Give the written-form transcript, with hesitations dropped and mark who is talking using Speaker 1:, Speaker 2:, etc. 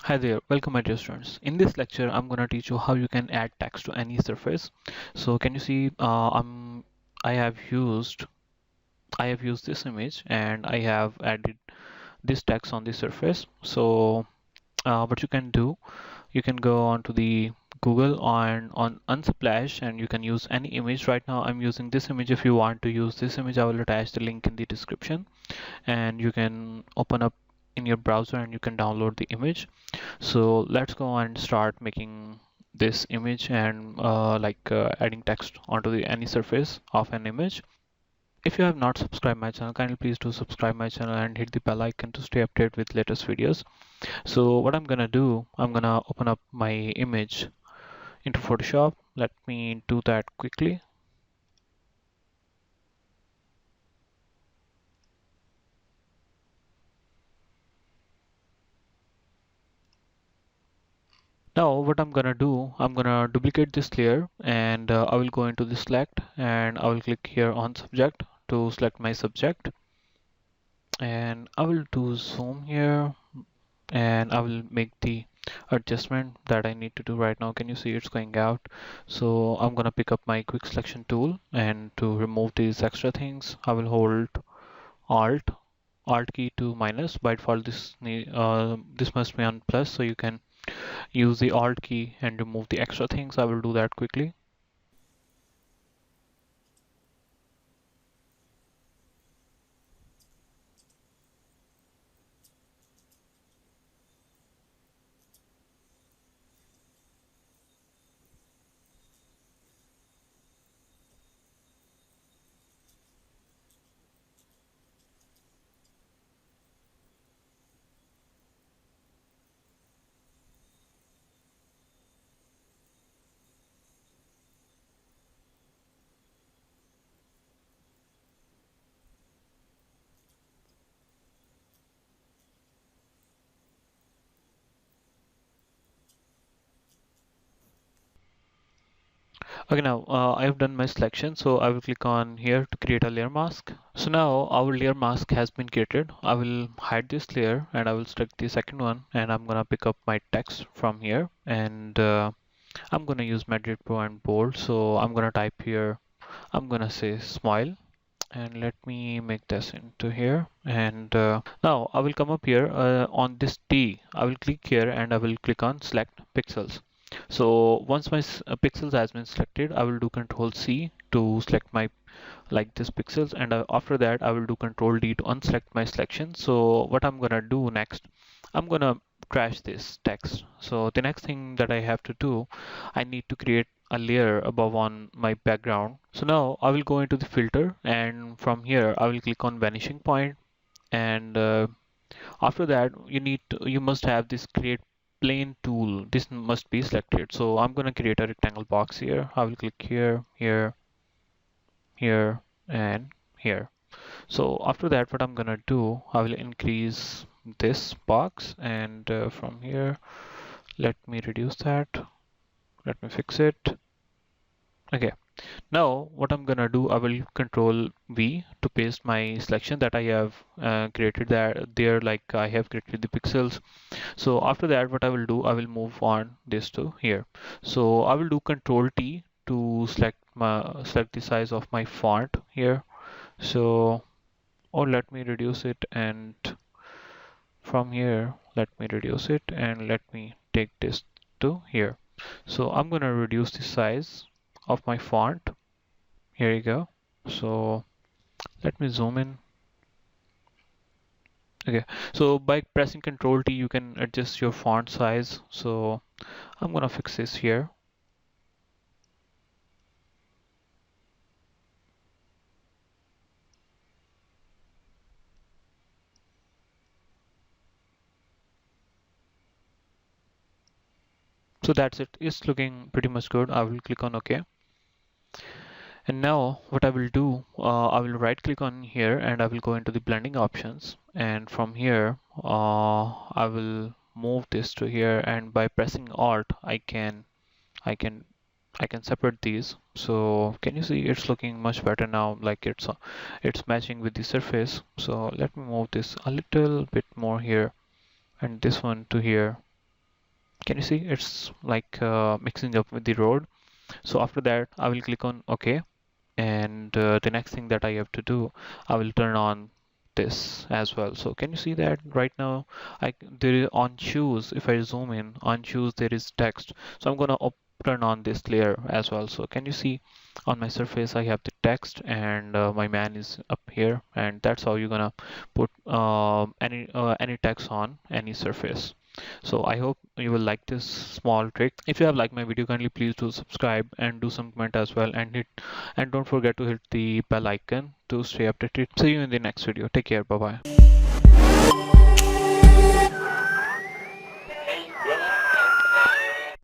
Speaker 1: Hi there, welcome my dear students. In this lecture, I'm gonna teach you how you can add text to any surface. So can you see I have used I have used this image and I have added this text on the surface. So what you can do, you can go onto the Google on Unsplash and you can use any image. Right now I'm using this image. If you want to use this image, I will attach the link in the description and you can open up in your browser and you can download the image. So let's go and start making this image and adding text onto the any surface of an image. If you have not subscribed my channel, kindly please do subscribe my channel and hit the bell icon to stay updated with latest videos. So what I'm gonna do, I'm gonna open up my image into Photoshop. Let me do that quickly. Now what I'm gonna do, I'm gonna duplicate this layer and I will go into the select and I will click here on subject to select my subject, and I will do zoom here and I will make the adjustment that I need to do right now. Can you see it's going out? So I'm gonna pick up my quick selection tool, and to remove these extra things I will hold alt alt key to minus. By default this must be on plus, so you can use the alt key and remove the extra things. I will do that quickly. Okay, now I have done my selection, so I will click on here to create a layer mask. So now our layer mask has been created. I will hide this layer and I will select the second one, and I'm gonna pick up my text from here, and I'm gonna use Madrid Pro and bold. So I'm gonna type here, I'm gonna say smile, and let me make this into here. And now I will come up here on this T. I will click here and I will click on select pixels. So once my pixels has been selected, I will do Control C to select my like this pixels, and after that I will do Control D to unselect my selection. So what I'm gonna do next, I'm gonna trash this text. So the next thing that I have to do, I need to create a layer above on my background. So now I will go into the filter, and from here I will click on vanishing point, and after that you must have this create plane tool. This must be selected. So I'm gonna create a rectangle box here. I will click here, here, here, and here. So after that, what I'm gonna do, I will increase this box, and from here, let me reduce that. Let me fix it. Okay. Now what I'm gonna do, I will control V to paste my selection that I have created there, like I have created the pixels. So after that, what I will do, I will move on this to here. So I will do Control T to select the size of my font here. So, or let me reduce it, and from here let me reduce it and let me take this to here. So I'm gonna reduce the size of my font. Here you go. So let me zoom in. Okay, so by pressing Control T you can adjust your font size. So I'm gonna fix this here. So that's it. It's looking pretty much good. I will click on OK. And now what I will do, I will right click on here and I will go into the blending options, and from here I will move this to here, and by pressing Alt I can I can separate these. So can you see it's looking much better now, like it's matching with the surface. So let me move this a little bit more here and this one to here. Can you see it's like mixing up with the road? So after that, I will click on OK. And the next thing that I have to do, I will turn on this as well. So can you see that right now there is on shoes, if I zoom in on shoes there is text, so I'm gonna turn on this layer as well. So can you see on my surface I have the text, and my man is up here, and that's how you're gonna put any text on any surface. So I hope you will like this small trick. If you have liked my video, kindly please do subscribe and do some comment as well, and don't forget to hit the bell icon to stay updated. See you in the next video. Take care. Bye bye.